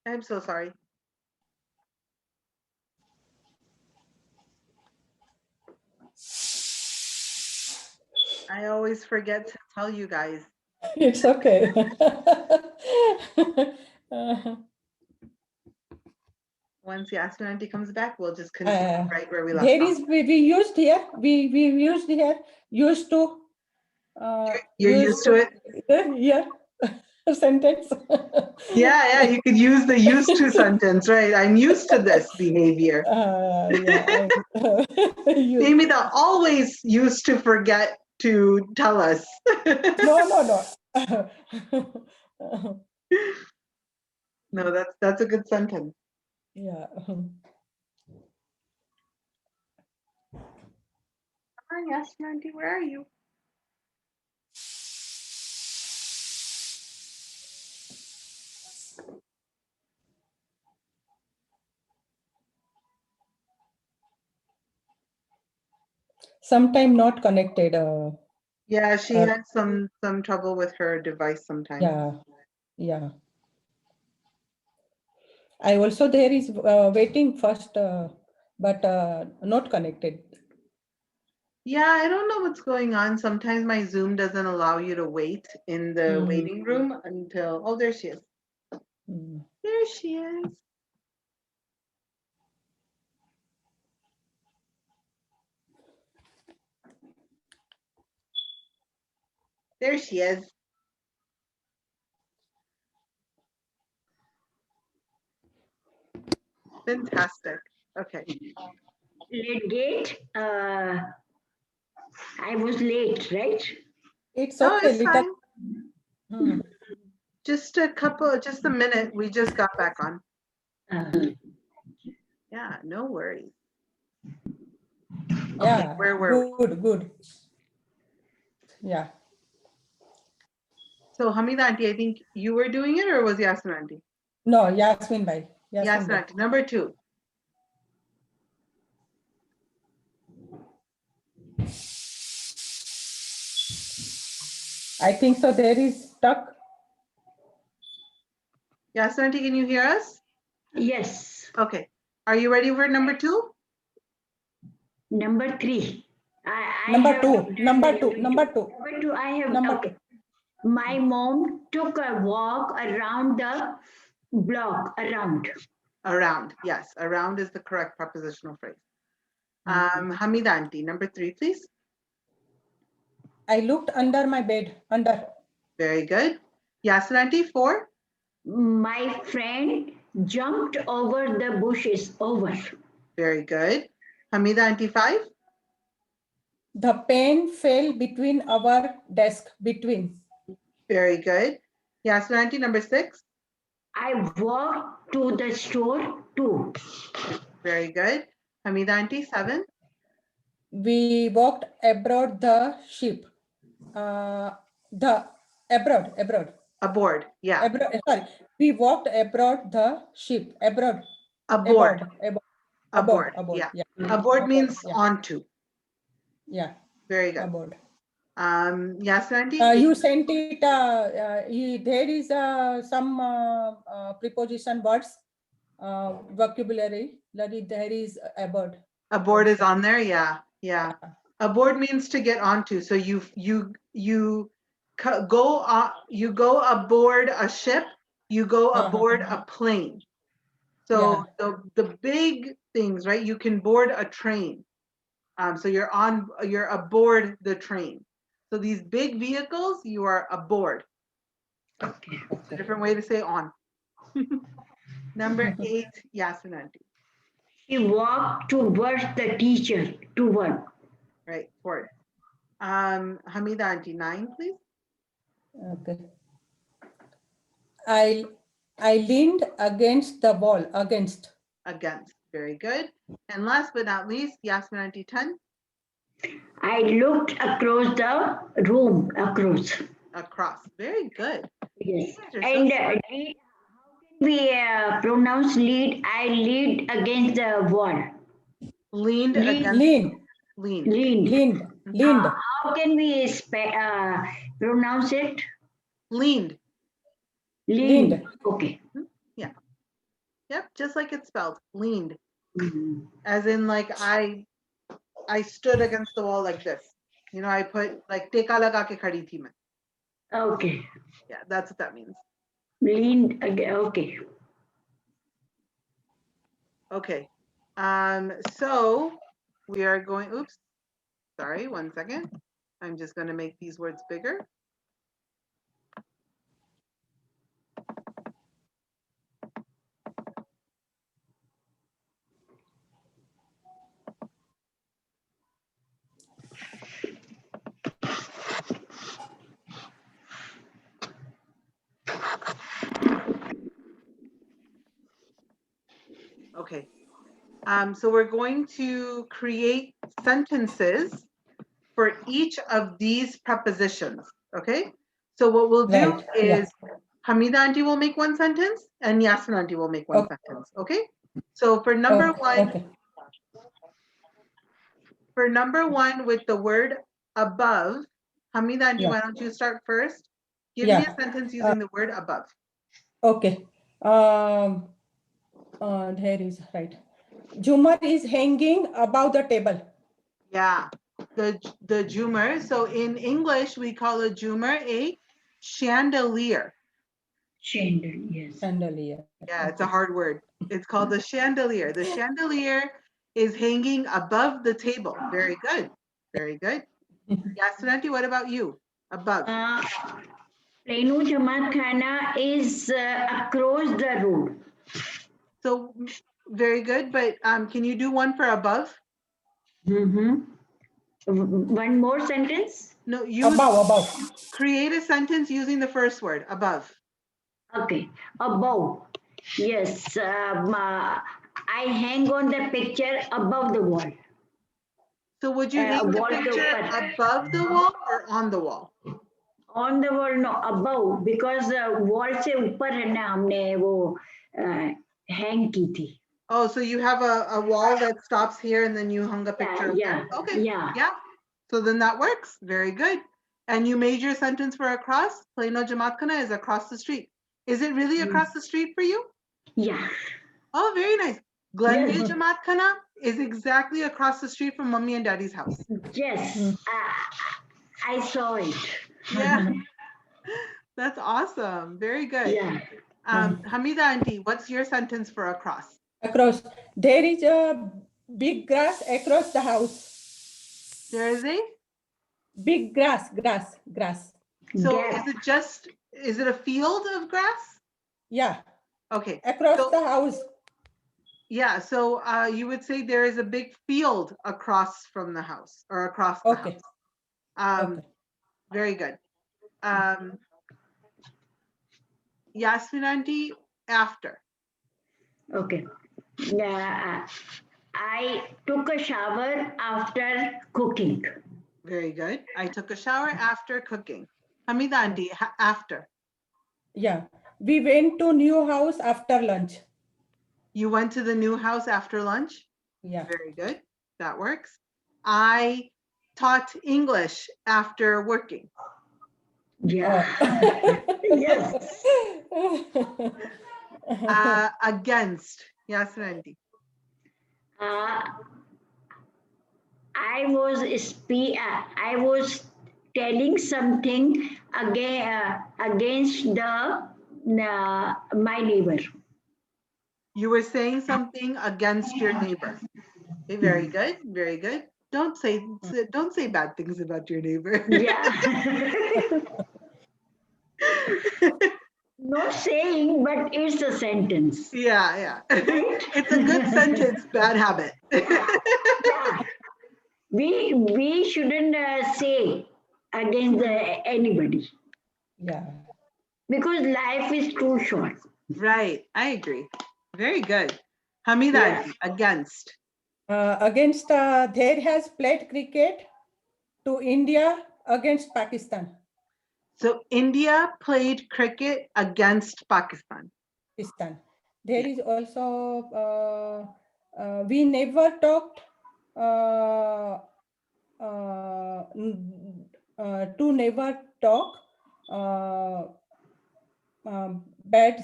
I'm so sorry. I always forget to tell you guys. It's okay. Once Yasmin auntie comes back, we'll just continue right where we left There off. is we used here. We used here used to. You're used to it? Yeah. Sentence. Yeah, you could use the used to sentence, right? I'm used to this behavior. Yeah. Amy, they're always used to forget to tell us. No. No, that's a good sentence. Yeah. Hi, Yasmin auntie, where are you? Sometime not connected. Yeah, she had some trouble with her device sometimes. Yeah. I also there is waiting first, but not connected. Yeah, I don't know what's going on. Sometimes my Zoom doesn't allow you to wait in the waiting room until, oh, there she is. There she is. There she is. Fantastic. Okay. Late gate. I was late, right? It's No, okay. it's fine. Just a minute. We just got back on. Yeah, no worries. Okay, Yeah, where were we? good. Yeah. So Hamida auntie, I think you were doing it, or was Yasmin auntie? No, Yasmin bhai. Yasmin auntie, number 2. I think so. There is stuck. Yasmin auntie, can you hear us? Yes. Okay. Are you ready for number 2? Number 3. Number two. Number 2, I have. Okay. My mom took a walk around the block. Around. Yes, around is the correct prepositional phrase. Hamida auntie, number 3, please. I looked under my bed. Under. Very good. Yasmin auntie, 4. My friend jumped over the bushes. Over. Very good. Hamida auntie, 5. The pen fell between our desk. Between. Very good. Yasmin auntie, number 6. I walked to the store too. Very good. Hamida auntie, 7. We walked abroad the ship. The abroad. Aboard. Yeah. Sorry. We walked abroad the ship. Aboard. Aboard. Aboard. Yeah. Aboard means onto. Yeah. Very good. Aboard. Yasmin auntie, you sent it. There is some preposition words, vocabulary. There is aboard. Aboard is on there. Yeah. Aboard means to get onto. So you go aboard a ship. You go aboard a plane. So the big things, right? You can board a train. So you're aboard the train. So these big vehicles, you are aboard. Okay. It's a different way to say on. Number 8, Yasmin auntie. She walked towards the teacher. Toward. Right, forward. Hamida auntie, 9, please. Okay. I leaned against the wall. Against. Very good. And last but not least, Yasmin auntie, 10. I looked across the room. Across. Very good. Yes. You're so And smart. lead, we pronounce lead. I lead against the wall. Leaned Lean. against Lean, leaned. Lean. leaned, leaned. How can we pronounce it? Leaned. Lean. Leaned. Okay. Yeah. Yep, just like it's spelled. Leaned. Mhm. As in like I stood against the wall like this. You know, I put like teka laga ke khadi thi main. Okay. Yeah, that's what that means. Lean again. Okay. Okay. So we are going, oops, sorry, 1 second. I'm just going to make these words bigger. Okay. So we're going to create sentences for each of these prepositions. Okay. So what we'll do Right, yeah. is Hamida auntie will make one sentence and Yasmin auntie will make one Okay. sentence. Okay. So for number one, Okay. for number one with the word above, Hamida auntie, Yeah. why don't you start first? Give me Yeah. a sentence using the word above. Okay. There is right. Jhumar is hanging above the table. Yeah, the Jhumar. So in English, we call a Jhumar a chandelier. Chandelier. Yes. Chandelier. Yeah, it's a hard word. It's called the chandelier. The chandelier is hanging above the table. Very good. Very good. Yasunanti, what about you? Above. Plano Jamaat Khana is across the road. So very good. But can you do one for above? Mm-hmm. One more sentence. No, use Above. create a sentence using the first word above. Okay. Above. Yes. I hang on the picture above the wall. So would you hang the wall ke picture upar. above the wall or on the wall? On the wall, no, above, because wall से ऊपर है ना हमने वो hang की थी. Oh, so you have a wall that stops here and then you hung a picture up Yeah, there? Okay. yeah. Yeah. So then that works. Very good. And you made your sentence for across. Plano Jamatkana is across the street. Is it really across the street for you? Yeah. Oh, very nice. Glenview Yes. Jamatkana is exactly across the street from mommy and daddy's house. Yes. I saw it. Yeah. That's awesome. Very good. Yeah. Hamida auntie, what's your sentence for across? Across. There is a big grass across the house. There is a Big grass. So Gap. is it a field of grass? Yeah. Okay. Across So, the house. yeah, so you would say there is a big field across from the house or across the Okay. house. Okay. Very good. Yasmin auntie, after. Okay. I took a shower after cooking. Very good. I took a shower after cooking. Hamida auntie, after. Yeah. We went to new house after lunch. You went to the new house after lunch? Yeah. Very good. That works. I taught English after working. Yeah. Yes. Against. Yasmin auntie. I was telling something against my neighbor. You were saying something against your neighbor. Okay, very good. Very good. Don't say bad things about your neighbor. Yeah. Not saying, but it's a sentence. Yeah. It's a good sentence, bad habit. Yeah. We shouldn't say against anybody Yeah. because life is too short. Right. I agree. Very good. Hamida, Yeah. against. Against there has played cricket to India against Pakistan. So India played cricket against Pakistan. Pakistan. There is also we never talked to never talk bad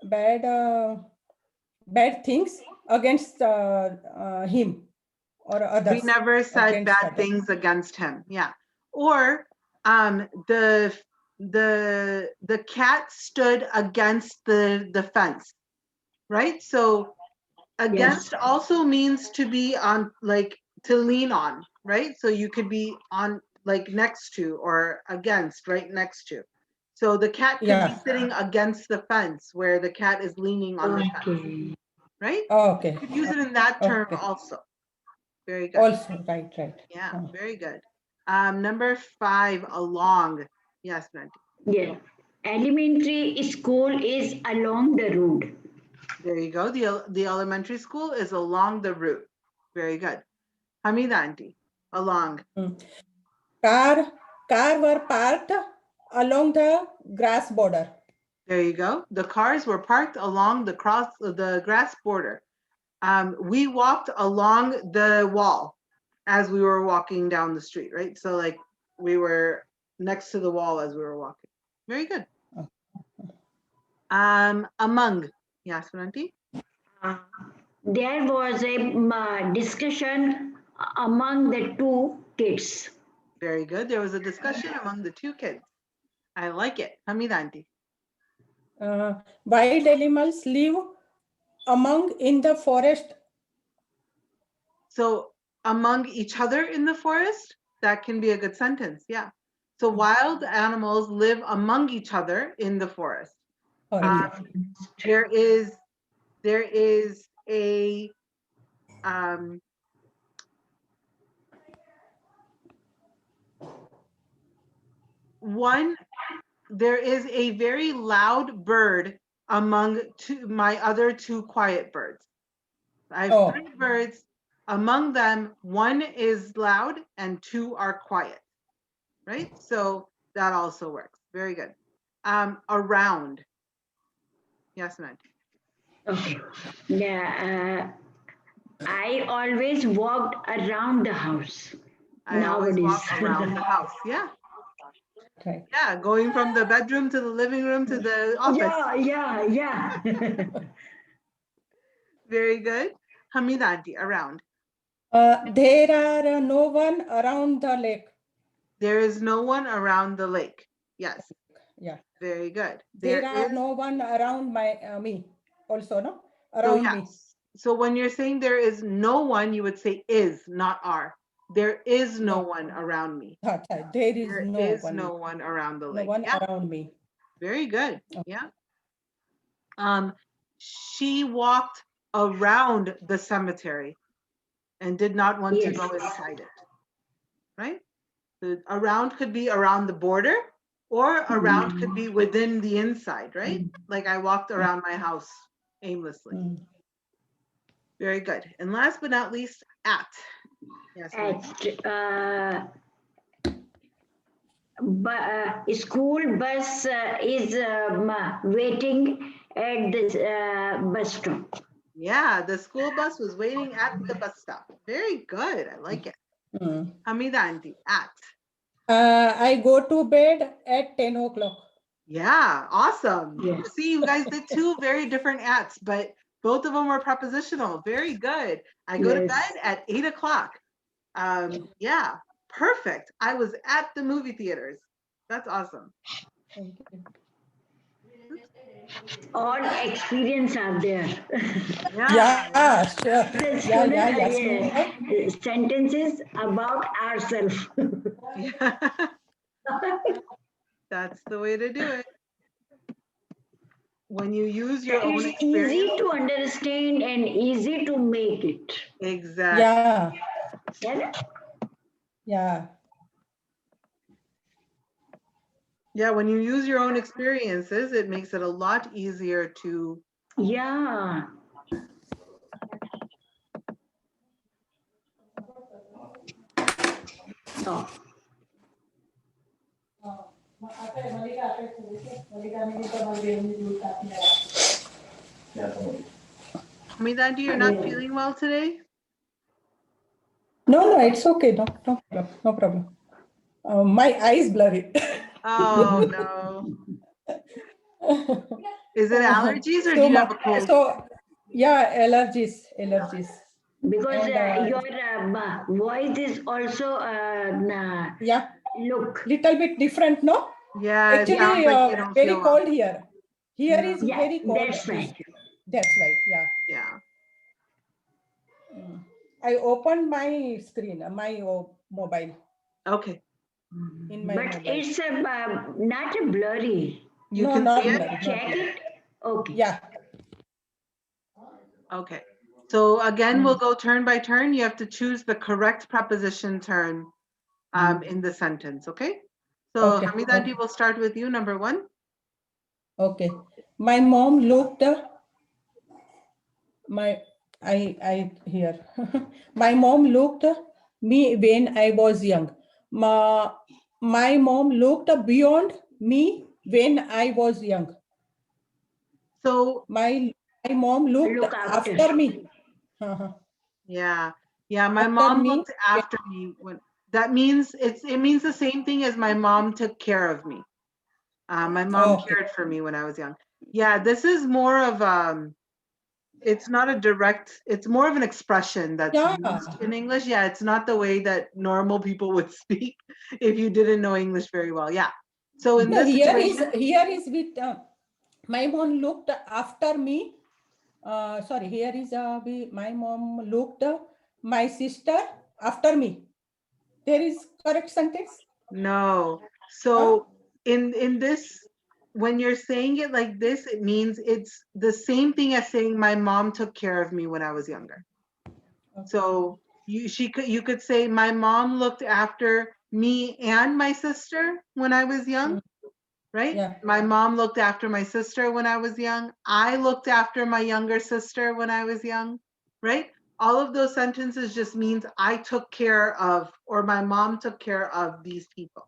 bad bad things against him or others. We never said against bad others. things against him. Yeah. Or the cat stood against the fence, right? So against also means to be on, like to lean on, right? So you could be on, like next to, or against, right next to. So the cat could be sitting against the fence where the cat is leaning on the fence, right? Okay. You could use it in that term Okay. also. Very good. Also, right. Yeah, very good. Number 5, along. Yes, Nanti. Yeah. Elementary school is along the road. There you go. The elementary school is along the route. Very good. Hamida auntie, along. Car were parked along the grass border. There you go. The cars were parked along the grass border. We walked along the wall as we were walking down the street, right? So like we were next to the wall as we were walking. Very good. Among. Yes, auntie. There was a discussion among the two kids. Very good. There was a discussion among the two kids. I like it. Hamida auntie. Wild animals live among in the forest. So among each other in the forest, that can be a good sentence. Yeah. So wild animals live among each other in the forest. There is a there is a very loud bird among my other two quiet birds. I have 3 birds. Among them, 1 is loud and 2 are quiet, right? So that also works. Very good. Around. Yes, Ned. Okay. Yeah. I always walked around the house. I always walk around the house. Yeah. Okay. Yeah, going from the bedroom to the living room to the office. Yeah. Very good. Hamida auntie, around. There are no one around the lake. There is no one around the lake. Yes. Yeah. Very good. There are no one around me also, no? So Around me. So when you're saying there is no one, you would say is, not are. There is no one around me. There is no one around the lake. No one around me. Very good. Yeah. She walked around the cemetery and did not want to go inside it. Right? The around could be around the border, or around could be within the inside, right? Like I walked around my house aimlessly. Very good. And last but not least, at. Yes. School bus is waiting at the bus stop. Yeah, the school bus was waiting at the bus stop. Very good. I like it. Hamida auntie, at. I go to bed at 10 o'clock. Yeah, awesome. Yes. See, you guys did 2 very different ats, but both of them were prepositional. Very good. I go to bed at 8 o'clock. Yeah, perfect. I was at the movie theaters. That's awesome. Thank you. All experience are there. Yeah, sure. Sentences about ourselves. Yeah. That's the way to do it. When you use your own experience. Easy to understand and easy to make it. Exactly. Yeah. Yeah, when you use your own experiences, it makes it a lot easier to. Yeah. Oh. Hamidanti, you're not feeling well today? No, it's okay. No problem. No problem. My eyes blurry. Oh, no. Is it allergies or do you have a cold? So, yeah, allergies. Because And, your voice is also yeah, look. little bit different, no? Yeah, it Actually, sounds like you don't very feel well. cold here. Here is Yeah, very cold. that's right. That's right. Yeah. Yeah. I opened my screen, my mobile. Okay. In my But mobile. it's not a blurry. You No, can not see it? blurry. Check it. Okay. Yeah. Okay. So again, we'll go turn by turn. You have to choose the correct preposition turn in the sentence, okay? So Okay. Hamidanti, we'll start with you, number 1. Okay. My mom looked here. My mom looked me when I was young. My mom looked beyond me when I was young. So My mom looked Look after. after me. Uh-huh. yeah, my After mom me. looked after me. That means it means the same thing as my mom took care of me. My mom Okay. cared for me when I was young. Yeah, this is more of it's not a direct, it's more of an expression that's used in English. Yeah, it's not the way that normal people would speak if you didn't know English very well. Yeah. So in this situation, here is with my mom looked after me. Sorry, here is my mom looked my sister after me. There is correct sentence? no. So in this, when you're saying it like this, it means it's the same thing as saying my mom took care of me when I was younger. Okay. So you could say my mom looked after me and my sister when I was young, right? Yeah. My mom looked after my sister when I was young. I looked after my younger sister when I was young, right? All of those sentences just means I took care of, or my mom took care of these people.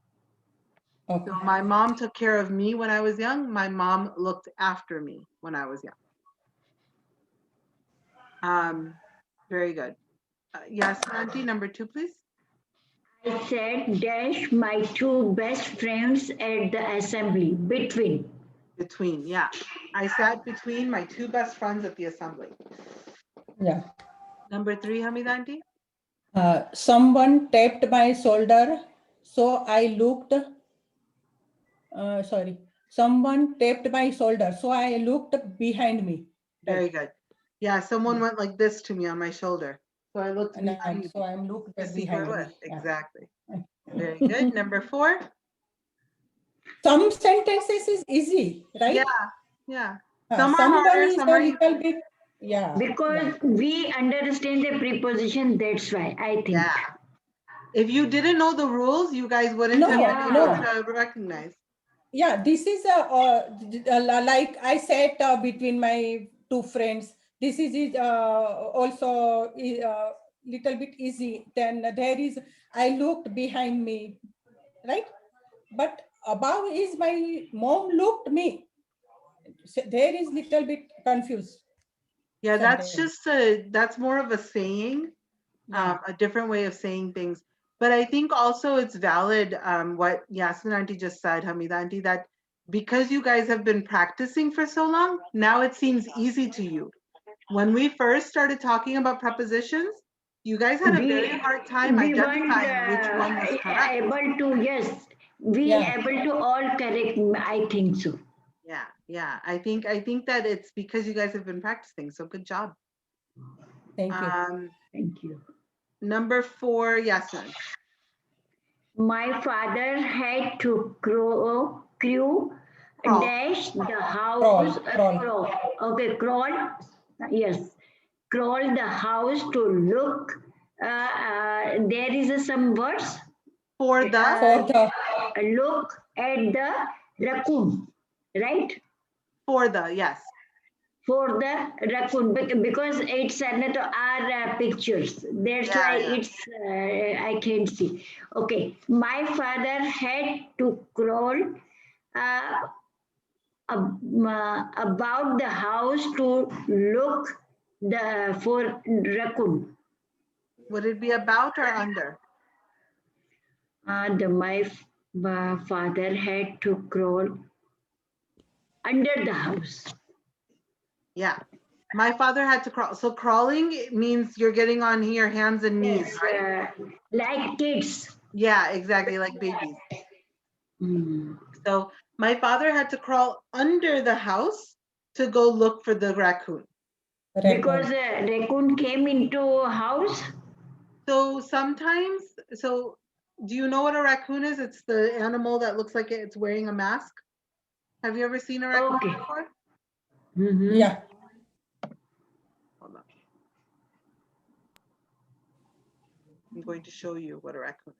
Okay. So my mom took care of me when I was young. My mom looked after me when I was young. Very good. Yes, Auntie, number 2, please. I said dash my two best friends at the assembly. Between. Between, yeah. I sat between my two best friends at the assembly. Yeah. Number 3, Hamidanti. Someone tapped my shoulder, so I looked. Sorry. Someone tapped my shoulder, so I looked behind me. Very good. Yeah, someone went like this to me on my shoulder. So I looked behind So I'm looked to see who it behind was. me. Yeah. Exactly. Very good. Number 4. Some sentences is easy, right? Yeah. Some are Someone harder, is some a are little bit, yeah. Because we understand the preposition, that's why I think. Yeah. If you didn't know the rules, you guys wouldn't have been able to recognize. Yeah, this is like I said between my two friends. This is also little bit easy. Then there is I looked behind me, right? But above is my mom looked me. So there is little bit confused. Yeah, that's sometimes. just that's more of a saying, a different way of saying things. But I think also it's valid what Yasmin Auntie just said, Hamida Auntie, that because you guys have been practicing for so long, now it seems easy to you. When we first started talking about prepositions, you guys had a very hard time identifying which one was correct. Able to, yes, we able to all correct, I think so. Yeah. I think that it's because you guys have been practicing. So good job. Thank you. Thank you. Number 4, Yasmin. My father had to crew dash the house. Crawl. Okay, crawl. Yes, crawl the house to look. There is some words. For the look at the raccoon, right? For the, yes. For the raccoon, because it's not our pictures. That's why it's I can't see. Okay, my father had to crawl about the house to look for raccoon. Would it be about or under? My father had to crawl under the house. Yeah. My father had to crawl. So crawling means you're getting on your hands and knees, Yes, right? like kids. Yeah, exactly, like babies. Mm. So my father had to crawl under the house to go look for the raccoon. Because raccoon came into house. So sometimes, so do you know what a raccoon is? It's the animal that looks like it's wearing a mask. Have you ever seen a raccoon Okay. before? Mhm. Yeah. Hold on. I'm going to show you what a raccoon is.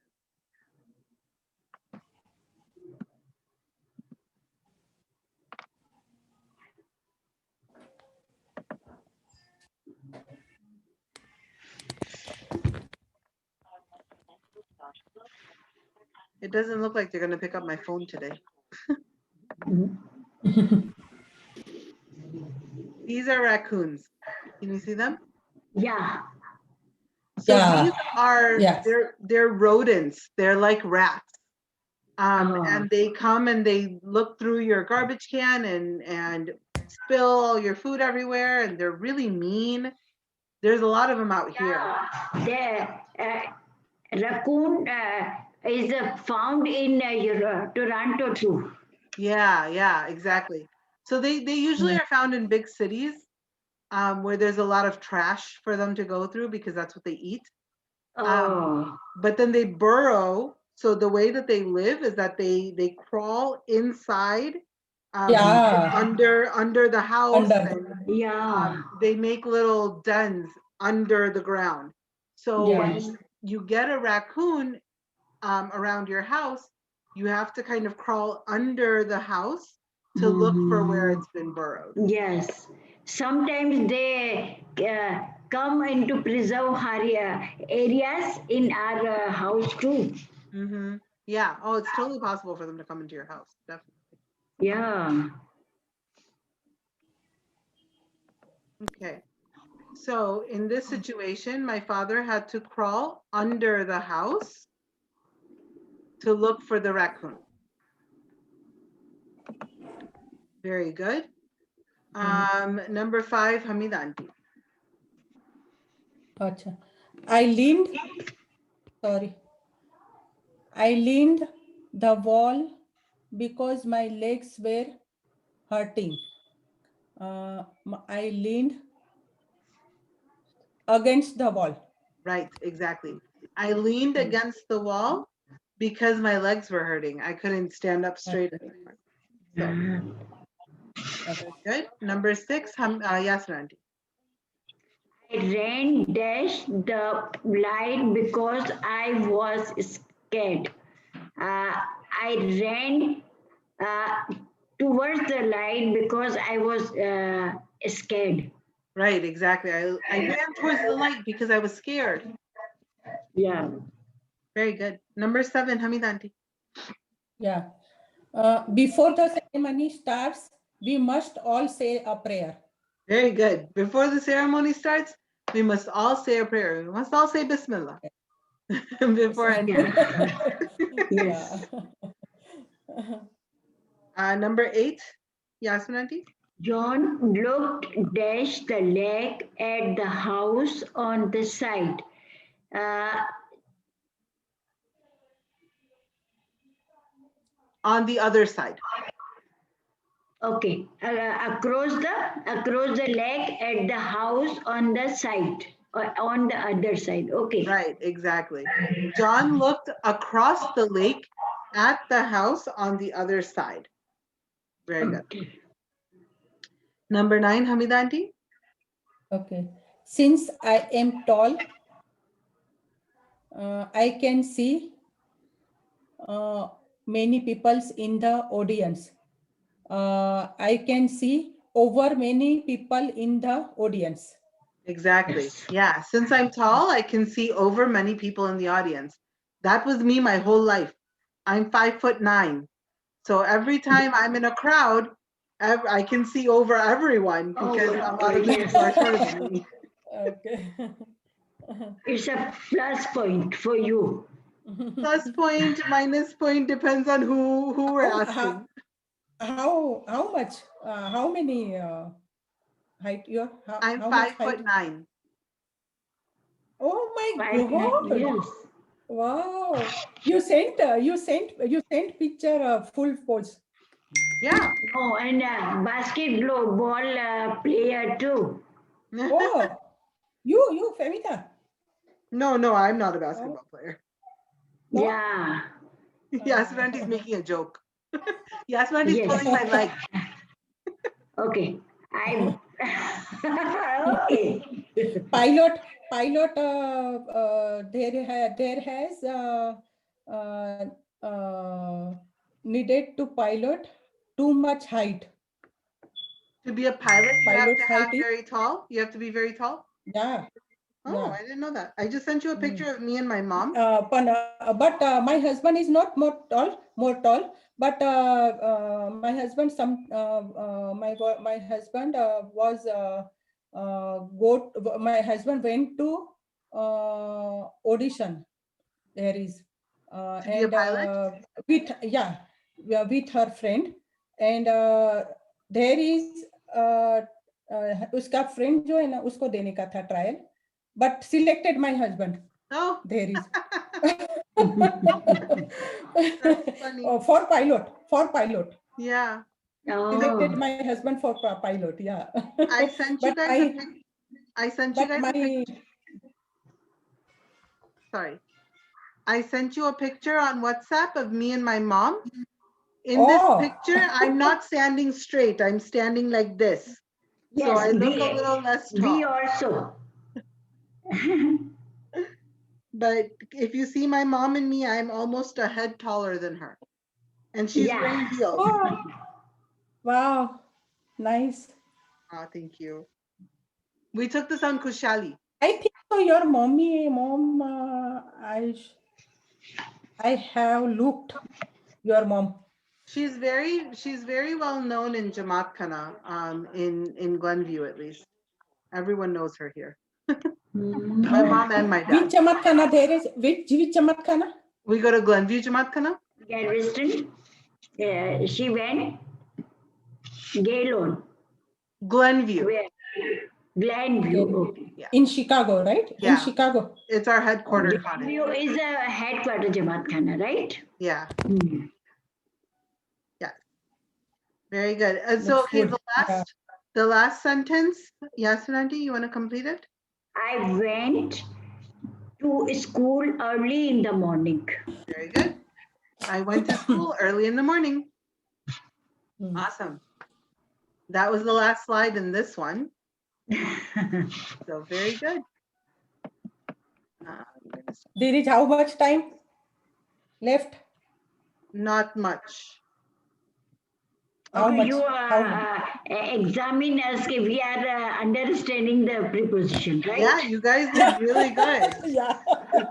It doesn't look like they're going to pick up my phone today. These are raccoons. Can you see them? Yeah. So Yeah. these are, Yes. they're rodents. They're like rats. Oh. And they come and they look through your garbage can and spill all your food everywhere. And they're really mean. There's a lot of them out here. The raccoon is found in Toronto too. Yeah, exactly. So they usually are found in big cities where there's a lot of trash for them to go through because that's what they eat. Oh. But then they burrow. So the way that they live is that they crawl inside Yeah. under the house Under. and Yeah. they make little dens under the ground. So Yeah. when you get a raccoon around your house, you have to kind of crawl under the house to look for where it's been burrowed. Yes. Sometimes they come into preserve areas in our house too. Mm-hmm. Yeah. Oh, it's totally possible for them to come into your house. Definitely. Yeah. Okay. So in this situation, my father had to crawl under the house to look for the raccoon. Very good. Number 5, Hamida auntie. Acha. I leaned the wall because my legs were hurting. I leaned against the wall. Right, exactly. I leaned against the wall because my legs were hurting. I couldn't stand up straight anymore. So, very good. Number 6, Yasmin auntie. I ran dash the light because I was scared. I ran towards the light because I was scared. Right, exactly. I ran towards the light because I was scared. Yeah. Very good. Number 7, Hamida auntie. Yeah. Before the ceremony starts, we must all say a prayer. Very good. Before the ceremony starts, we must all say a prayer. We must all say Bismillah before entering. Yeah. Number 8, Yasmin auntie. John looked dash the leg at the house on the side. On the other side. Okay, across the leg at the house on the side or on the other side. Okay. Right, exactly. John looked across the lake at the house on the other side. Very good. Okay. Number 9, Hamida auntie. Okay. Since I am tall, I can see many peoples in the audience. I can see over many people in the audience. Exactly. Yeah. Since I'm tall, I can see over many people in the audience. That was me my whole life. I'm 5'9". So every time I'm in a crowd, I can see over everyone because a lot of the people are shorter than me. Okay. It's a plus point for you. Plus point, minus point, depends on who we're asking. How much? How many height you are? I'm How much height? 5'9". Oh my 5'9", God! yes. Wow! You sent picture full pose. Yeah. Oh, and basketball player too. Oh, you Femita. No, I'm not a basketball player. No? Yeah. Yasmin's making a joke. Yasmin's Yes. pulling my leg. Okay. Okay. Pilot. There has needed to pilot too much height. To be a pilot, you have Pilot to have height is very tall. You have to be very tall. yeah. Oh, Yeah. I didn't know that. I just sent you a picture of me and my mom. But my husband is not more tall. But my husband, my husband was my husband went to audition. There is To be a pilot? with her friend, and there is उसका friend जो है ना उसको देने का था trial, but selected my husband. Oh. There is That's funny. for pilot. Yeah. Selected Oh, my husband for pilot. Yeah. I sent you But guys I sent you but guys a picture. Sorry. I sent you a picture on WhatsApp of me and my mom. In this Oh. picture, I'm not standing straight. I'm standing like this. So yes. I look a little less We tall. also. But if you see my mom and me, I'm almost a head taller than her. And she's Yeah. wearing heels. Oh. Wow. Nice. Oh, thank you. We took this on Kushali. I think so. Your mom. I have looked your mom. She's very well known in Jamaat Khana, in Glenview at least. Everyone knows her here. My mom and my dad. Which Jamaat Khana there is? Which Jamaat Khana? We go to Glenview Jamaat Khana. Galveston. She went Gaylord. Glenview. Where? Glenview. Okay. Yeah. In Chicago, right? Yeah. In Chicago. It's our headquarters cottage. Glenview is a headquarter Jamaat Khana, right? Yeah. Hmm. Very good. And so, Looks okay, good. the last sentence, Yasmin aunty, you want to complete it? I went to school early in the morning. Very good. I went to school early in the morning. Hmm. Awesome. That was the last slide in this one. So very good. There is how much time left? Not much. How much? You examine us, we are understanding the preposition, right? Yeah, you guys did really good. Yeah.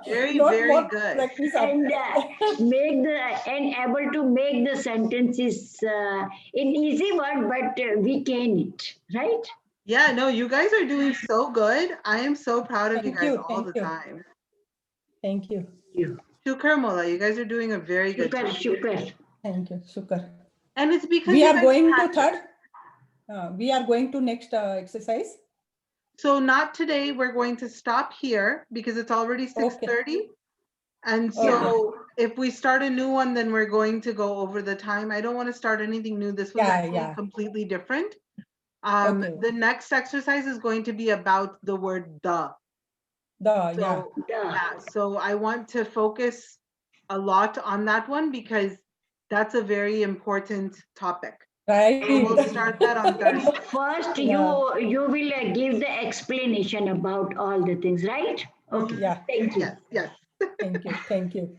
Very, Not very more good. practice And after. able to make the sentences in easy word, but we can it, right? Yeah, no, you guys are doing so good. I am so proud of you Thank guys you, all thank the you. time. Thank you. Shukar Mola, you guys are doing a very good job. Shukar. Thank you, Shukar. And it's because We you are guys going to practice. third. We are going to next exercise. So not today, we're going to stop here because it's already 6:30. And so if we start a new one, then we're going to go over the time. I don't want to start anything new. This was completely different. The next exercise is going to be about the word the. So I want to focus a lot on that one because that's a very important topic. Right. So we'll start that on Thursday. First, you will give the explanation about all the things, right? Okay. Yeah. Thank you. Yes. Thank you.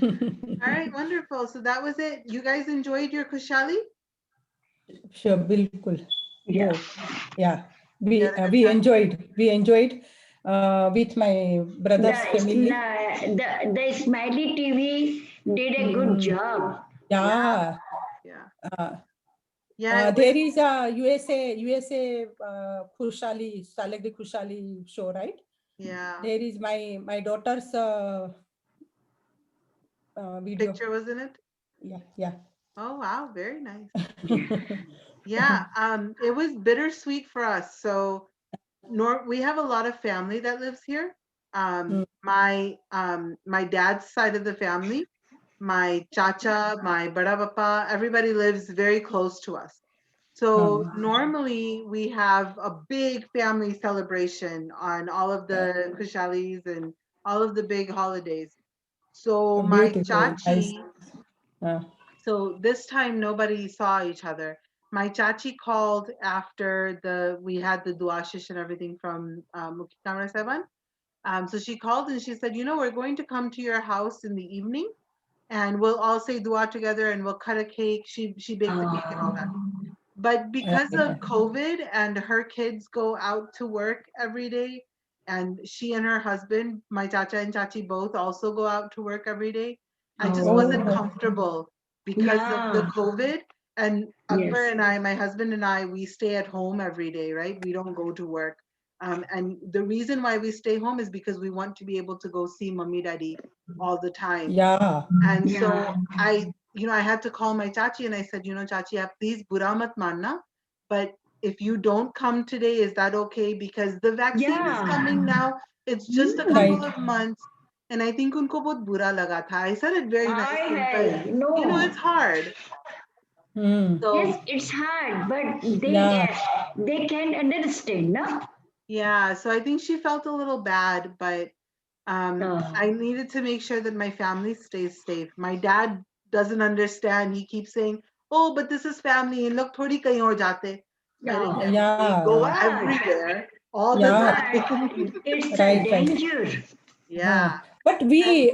All right, wonderful. So that was it. You guys enjoyed your Kushali? Sure, bilkul. Yeah. Yeah. We enjoyed with my brother's family. The Smiley TV did a good job. Yeah. Yeah. Uh, Yeah. it there was- is a USA Khushali, Salagri Khushali show, right? yeah. There is my daughter's video. Picture was in it? Yeah. Oh, wow. Very nice. Yeah. It was bittersweet for us. So we have a lot of family that lives here. My dad's side of the family, my chacha, my bada papa, everybody lives very close to us. So normally we have a big family celebration on all of the Kushalis and all of the big holidays. So my Beautiful. Nice. chachi, so this time nobody saw each other. My chachi called after we had the duashish and everything from Mukhi Kamra Sevan. So she called and she said, we're going to come to your house in the evening and we'll all say dua together and we'll cut a cake. She baked the cake and all that. But because of COVID and her kids go out to work every day, and she and her husband, my chacha and chachi, both also go out to work every day, I just wasn't comfortable because of the COVID. And Akbar Yes. and I, my husband and I, we stay at home every day, right? We don't go to work. And the reason why we stay home is because we want to be able to go see Mummy Daddy all the time. Yeah. And so I had to call my chachi and I said, chachi, please bura mat manna, but if you don't come today, is that okay? Because the vaccine is coming now. It's just a couple of months. And I think unko bahut bura laga tha. I said it very nicely, but it's hard. So Yes, it's hard, but they can understand, no? yeah, so I think she felt a little bad, but I needed to make sure that my family stays safe. My dad doesn't understand. He keeps saying, "Oh, but this is family, and look, thodi kahin aur jate." We go everywhere all the time. It's a danger. Yeah. But we